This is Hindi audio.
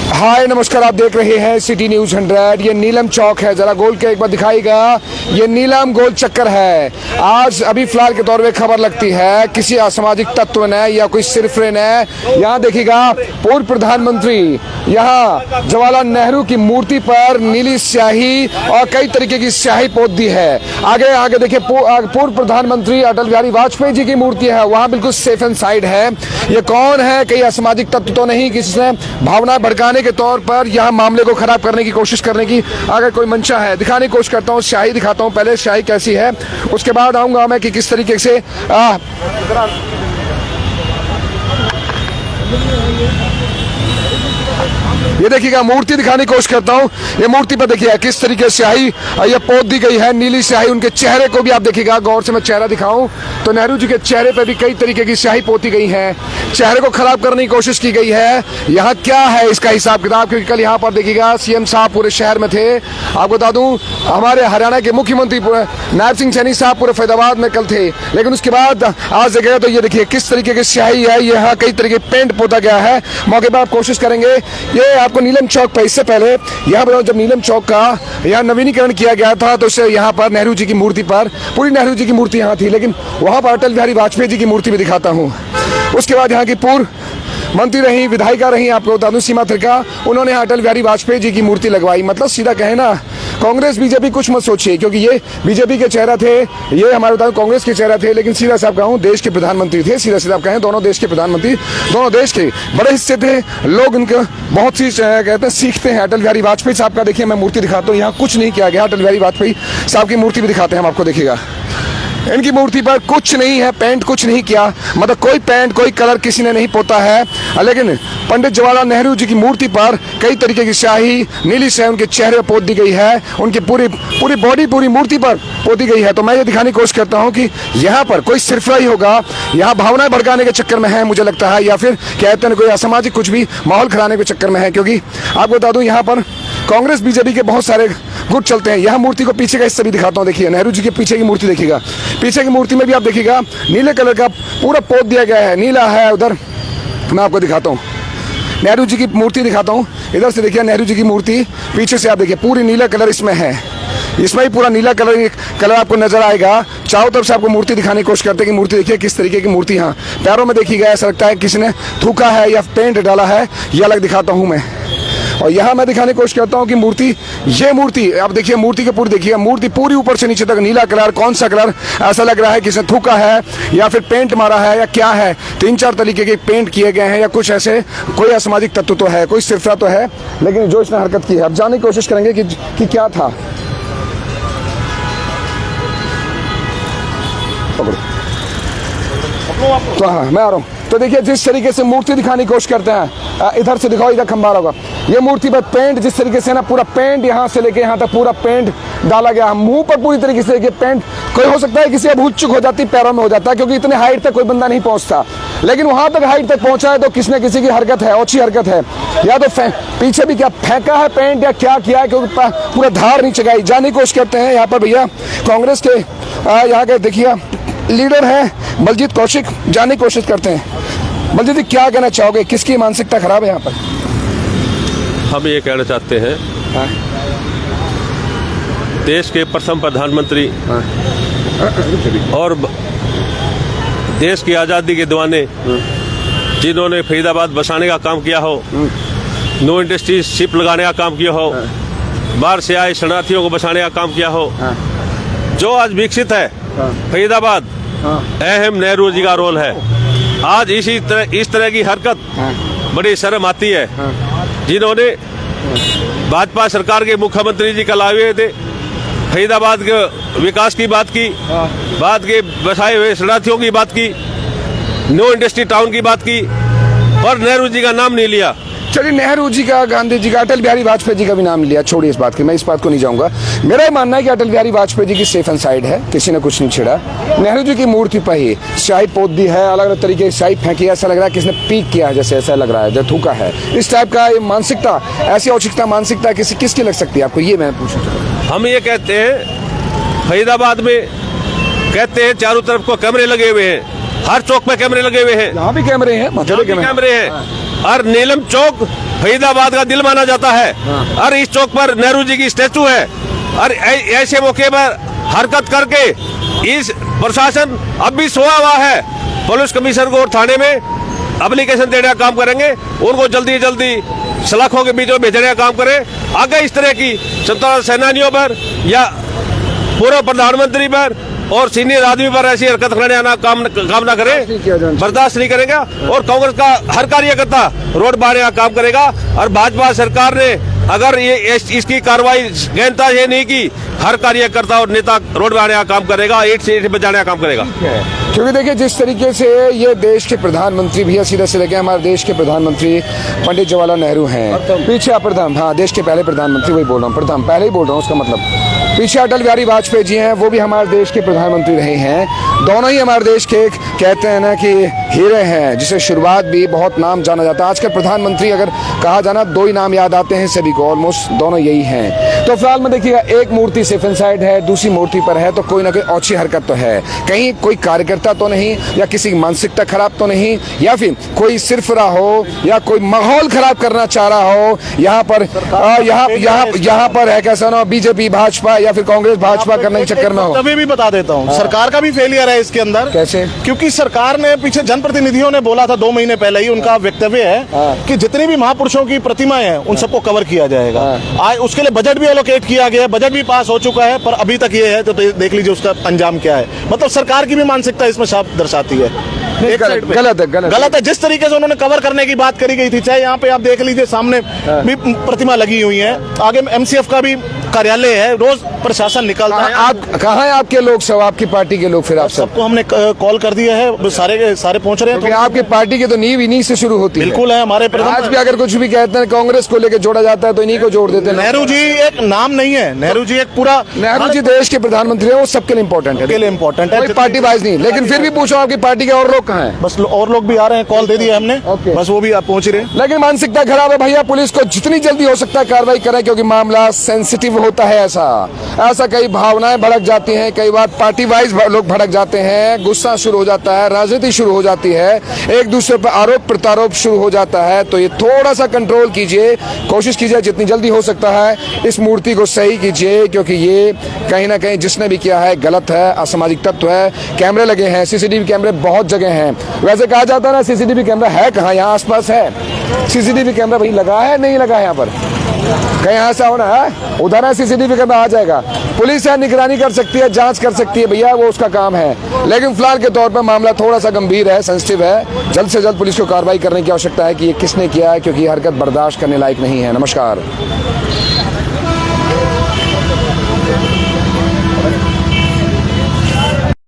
हाय नमस्कार, आप देख रहे हैं सिटी न्यूज 100। ये नीलम चौक है, जरा गोल के एक बार दिखाएगा। ये नीलम गोल चक्कर है। आज अभी फिलहाल के दौर में खबर लगती है किसी असामाजिक तत्व ने या कोई सिरफरे ने यहाँ देखिएगा पूर्व प्रधानमंत्री यहाँ जवाहरलाल नेहरू की मूर्ति पर नीली स्याही और कई तरीके की स्याही पोत दी है। आगे आगे देखिए पूर्व प्रधानमंत्री अटल बिहारी वाजपेयी जी की मूर्ति है, वहां बिल्कुल सेफ एंड साइड है। ये कौन है? कई असामाजिक तत्व तो नहीं, किसी ने भावना भड़काने के तौर पर यहाँ मामले को खराब करने की कोशिश करने की अगर कोई मंशा है। दिखाने की कोशिश करता हूँ, स्याही दिखाता हूँ। पहले स्याही कैसी है, उसके बाद आऊंगा मैं कि किस तरीके से ये देखिएगा मूर्ति दिखाने की कोशिश करता हूँ। ये मूर्ति पर देखिए किस तरीके से स्याही ये पोत दी गई है, नीली स्याही। उनके चेहरे को भी आप देखिएगा गौर से। मैं चेहरा दिखाऊं तो नेहरू जी के चेहरे पे भी कई तरीके की स्याही पोती गई है। चेहरे को खराब करने की कोशिश की गई है। यहाँ क्या है इसका हिसाब किताब, क्योंकि कल यहाँ पर देखिएगा सीएम साहब पूरे शहर में थे। आपको बता दूं हमारे हरियाणा के मुख्यमंत्री नायब सिंह सैनी साहब पूरे फैजाबाद में कल थे, लेकिन उसके बाद आज देखिएगा तो ये देखिए किस तरीके की स्याही है। यहाँ कई तरीके पेंट पोता गया है। मौके पर आप कोशिश करेंगे ये आपको नीलम चौक पर, इससे पहले यहाँ पर जब नीलम चौक का यहाँ नवीनीकरण किया गया था तो उससे यहाँ पर नेहरू जी की मूर्ति पर पूरी नेहरू जी की मूर्ति यहाँ थी, लेकिन वहाँ पर अटल बिहारी वाजपेयी जी की मूर्ति भी दिखाता हूँ। उसके बाद यहाँ की पूर्व मंत्री रही, विधायिका रही, आपको बता दूं सीमा त्रिका, उन्होंने अटल बिहारी वाजपेयी जी की मूर्ति लगवाई। मतलब सीधा कहे ना, कांग्रेस बीजेपी कुछ मत सोचिए, क्योंकि ये बीजेपी के चेहरा थे, ये हमारे बता कांग्रेस के चेहरा थे, लेकिन सीधा साहब कहूँ देश के प्रधानमंत्री थे। सीधा सीधा कहें दोनों देश के प्रधानमंत्री, दोनों देश के बड़े हिस्से थे। लोग इनके बहुत सी कहते हैं सीखते हैं। अटल बिहारी वाजपेयी साहब का देखिए मैं मूर्ति दिखाता हूँ। यहाँ कुछ नहीं किया गया। अटल बिहारी वाजपेयी साहब की मूर्ति भी दिखाते हैं हम आपको, देखिएगा इनकी मूर्ति पर कुछ नहीं है, पेंट कुछ नहीं किया, मतलब कोई पेंट कोई कलर किसी ने नहीं पोता है। लेकिन पंडित जवाहरलाल नेहरू जी की मूर्ति पर कई तरीके की स्याही नीली स्याही उनके चेहरे पर पोत दी गई है। उनकी पूरी बॉडी पूरी मूर्ति पर पोती गई है। तो मैं ये दिखाने की कोशिश करता हूँ कि यहाँ पर कोई सिरफरा ही होगा, यहाँ भावनाएं भड़काने के चक्कर में है मुझे लगता है, या फिर कहते हैं कोई असामाजिक कुछ भी माहौल खिलाने के चक्कर में है। क्योंकि आपको बता दूं यहाँ पर कांग्रेस बीजेपी के बहुत सारे गुट चलते हैं। यहाँ मूर्ति को पीछे का हिस्सा भी दिखाता हूँ। देखिए नेहरू जी के पीछे की मूर्ति देखिएगा, पीछे की मूर्ति में भी आप देखिएगा नीले कलर का पूरा पोत दिया गया है, नीला है। उधर मैं आपको दिखाता हूँ, नेहरू जी की मूर्ति दिखाता हूँ। इधर से देखिए नेहरू जी की मूर्ति, पीछे से आप देखिए पूरी नीला कलर इसमें है, इसमें ही पूरा नीला कलर आपको नजर आएगा। चारों तरफ से आपको मूर्ति दिखाने की कोशिश करते हैं कि मूर्ति देखिए किस तरीके की मूर्ति। यहाँ पैरों में देखिएगा ऐसा लगता है किसी ने थूका है या पेंट डाला है, ये अलग दिखाता हूँ मैं। और यहाँ मैं दिखाने की कोशिश करता हूँ कि मूर्ति, ये मूर्ति आप देखिए, मूर्ति के पूरी देखिए, मूर्ति पूरी ऊपर से नीचे तक नीला कलर। कौन सा कलर? ऐसा लग रहा है किसी ने थूका है या फिर पेंट मारा है या क्या है। 3-4 तरीके के पेंट किए गए हैं या कुछ ऐसे। कोई असामाजिक तत्व तो है, कोई सिरफरा तो है, लेकिन जो इसने हरकत की है, अब जानने की कोशिश करेंगे कि क्या था। तो हाँ मैं आ रहा हूँ। तो देखिए जिस तरीके से मूर्ति दिखाने की कोशिश करते हैं, इधर से दिखाओ, इधर खंबा होगा। ये मूर्ति पर पेंट जिस तरीके से ना, पूरा पेंट यहाँ से लेके यहाँ तक पूरा पेंट डाला गया। मुंह पर पूरी तरीके से देखिए पेंट। कोई हो सकता है किसी भूल चूक हो जाती, पैरों में हो जाता है, क्योंकि इतने हाइट तक कोई बंदा नहीं पहुंचता, लेकिन वहां तक हाइट तक पहुंचा है तो किसने किसी की हरकत है, अच्छी हरकत है। या तो पीछे भी क्या फेंका है पेंट या क्या किया है, क्योंकि पूरा धार नहीं चगाई। जाने की कोशिश करते हैं यहाँ पर भैया कांग्रेस के यहाँ के देखिए लीडर है बलजीत कौशिक, जानने की कोशिश करते हैं। बलजीत जी क्या कहना चाहोगे, किसकी मानसिकता खराब है यहाँ पर? हम ये कहना चाहते हैं देश के प्रथम प्रधानमंत्री और देश की आज़ादी के दीवाने जिन्होंने फरीदाबाद बसाने का काम किया हो, नो इंडस्ट्री शिप लगाने का काम किया हो, बाहर से आए शरणार्थियों को बसाने का काम किया हो, जो आज विकसित है फरीदाबाद, अहम नेहरू जी का रोल है। आज इस तरह की हरकत बड़ी शर्म आती है। जिन्होंने भाजपा सरकार के मुख्यमंत्री जी कल आए हुए थे, फरीदाबाद के विकास की बात की, बात के बसाए हुए शरणार्थियों की बात की, नो इंडस्ट्री टाउन की बात की, पर नेहरू जी का नाम नहीं लिया। चलिए नेहरू जी का, गांधी जी का, अटल बिहारी वाजपेयी जी का भी नाम लिया, छोड़िए इस बात की, मैं इस बात को नहीं जाऊंगा। मेरा ये मानना है कि अटल बिहारी वाजपेयी जी की सेफ एंड साइड है, किसी ने कुछ नहीं छेड़ा। नेहरू जी की मूर्ति पर ही स्याही पोत दी है, अलग अलग तरीके की स्याही फेंकी, ऐसा लग रहा है किसी ने पीक किया है, जैसे ऐसा लग रहा है जैसे थूका है। इस टाइप का मानसिकता, ऐसी औचिकता मानसिकता किसकी लग सकती है आपको, ये मैं पूछना चाहता हूँ। हम ये कहते हैं फरीदाबाद में कहते हैं चारों तरफ को कैमरे लगे हुए हैं, हर चौक पे कैमरे लगे हुए हैं, यहाँ भी कैमरे हैं, कैमरे हैं। और नीलम चौक फरीदाबाद का दिल माना जाता है और इस चौक पर नेहरू जी की स्टैचू है और ऐसे मौके पर हरकत करके इस प्रशासन अब भी सोया हुआ है। पुलिस कमिश्नर को और थाने में एप्लीकेशन देने का काम करेंगे, उनको जल्दी जल्दी सलाखों के बीच में भेजने का काम करें। आगे इस तरह की स्वतंत्रता सेनानियों पर या पूर्व प्रधानमंत्री पर और सीनियर आदमी पर ऐसी हरकत करने आना काम ना करें, बर्दाश्त नहीं करेगा। और कांग्रेस का हर कार्यकर्ता रोड बांधने का काम करेगा। और भाजपा सरकार ने अगर ये इसकी कार्रवाई गहनता से नहीं की, हर कार्यकर्ता और नेता रोड बांधने का काम करेगा, ईंट से ईंट बजाने का काम करेगा। क्योंकि देखिए जिस तरीके से ये देश के प्रधानमंत्री भैया सीधे से लेके हमारे देश के प्रधानमंत्री पंडित जवाहरलाल नेहरू हैं, पीछे प्रथम, हाँ देश के पहले प्रधानमंत्री, वही बोल रहा हूँ, प्रथम पहले ही बोल रहा हूँ, उसका मतलब पीछे अटल बिहारी वाजपेयी जी हैं, वो भी हमारे देश के प्रधानमंत्री रहे हैं। दोनों ही हमारे देश के कहते हैं ना कि हीरे हैं, जिसे शुरुआत भी बहुत नाम जाना जाता है। आजकल प्रधानमंत्री अगर कहा जाना दो ही नाम याद आते हैं सभी को, ऑलमोस्ट दोनों यही हैं। तो फिलहाल में देखिएगा एक मूर्ति सिर्फ इनसाइड है, दूसरी मूर्ति पर है तो कोई ना कोई अच्छी हरकत तो है, कहीं कोई कार्यकर्ता तो नहीं या किसी की मानसिकता खराब तो नहीं या फिर कोई सिरफरा हो या कोई माहौल खराब करना चाह रहा हो यहाँ पर, यहाँ पर है कैसा ना बीजेपी भाजपा या फिर कांग्रेस भाजपा करने के चक्कर में हो। तभी भी बता देता हूँ, सरकार का भी फेलियर है इसके अंदर। कैसे? क्योंकि सरकार ने पीछे जनप्रतिनिधियों ने बोला था 2 महीने पहले ही, उनका वक्तव्य है कि जितनी भी महापुरुषों की प्रतिमाएं हैं उन सबको कवर किया जाएगा। आज उसके लिए बजट भी एलोकेट किया गया, बजट भी पास हो चुका है, पर अभी तक ये है तो देख लीजिए उसका अंजाम क्या है। मतलब सरकार की भी मानसिकता इसमें साफ दर्शाती है। गलत है। जिस तरीके से उन्होंने कवर करने की बात करी गई थी, चाहे यहाँ पे आप देख लीजिए सामने भी प्रतिमा लगी हुई है, आगे MCF का भी कार्यालय है, रोज प्रशासन निकलता है। आप कहाँ हैं? आपके लोग सब, आपकी पार्टी के लोग, फिर आप सबको हमने कॉल कर दिया है, सारे पहुंच रहे हैं। तो आपकी पार्टी की तो नींव इन्हीं से शुरू होती है। बिल्कुल है। हमारे आज भी अगर कुछ भी कहते हैं कांग्रेस को लेकर जोड़ा जाता है तो इन्हीं को जोड़ देते हैं। नेहरू जी एक नाम नहीं है, नेहरू जी एक पूरा, नेहरू जी देश के प्रधानमंत्री है, वो सबके लिए इम्पोर्टेंट है, कोई पार्टी वाइज नहीं। लेकिन फिर भी पूछो आपकी पार्टी के और लोग कहाँ हैं? बस और लोग भी आ रहे हैं, कॉल दे दिया हमने, बस वो भी आप पहुंच रहे हैं। लेकिन मानसिकता खराब है भैया, पुलिस को जितनी जल्दी हो सकता है कार्रवाई करें, क्योंकि मामला सेंसिटिव होता है। ऐसा कई भावनाएं भड़क जाती हैं, कई बार पार्टी वाइज लोग भड़क जाते हैं, गुस्सा शुरू हो जाता है, राजनीति शुरू हो जाती है, एक दूसरे पर आरोप प्रत्यारोप शुरू हो जाता है। तो ये थोड़ा सा कंट्रोल कीजिए, कोशिश कीजिए जितनी जल्दी हो सकता है इस मूर्ति को सही कीजिए, क्योंकि ये कहीं ना कहीं जिसने भी किया है गलत है, असामाजिक तत्व है। कैमरे लगे हैं, CCTV कैमरे बहुत जगह हैं। वैसे कहा जाता है ना CCTV कैमरा है कहाँ, यहाँ आसपास है CCTV कैमरा, भाई लगा है नहीं लगा है यहाँ पर, कहीं ऐसा होना है उधर है CCTV कैमरा आ जाएगा। पुलिस है, निगरानी कर सकती है, जांच कर सकती है भैया, वो उसका काम है। लेकिन फिलहाल के तौर पर मामला थोड़ा सा गंभीर है, सेंसिटिव है। जल्द से जल्द पुलिस को कार्रवाई करने की आवश्यकता है कि ये किसने किया है, क्योंकि ये हरकत बर्दाश्त करने लायक नहीं है। नमस्कार।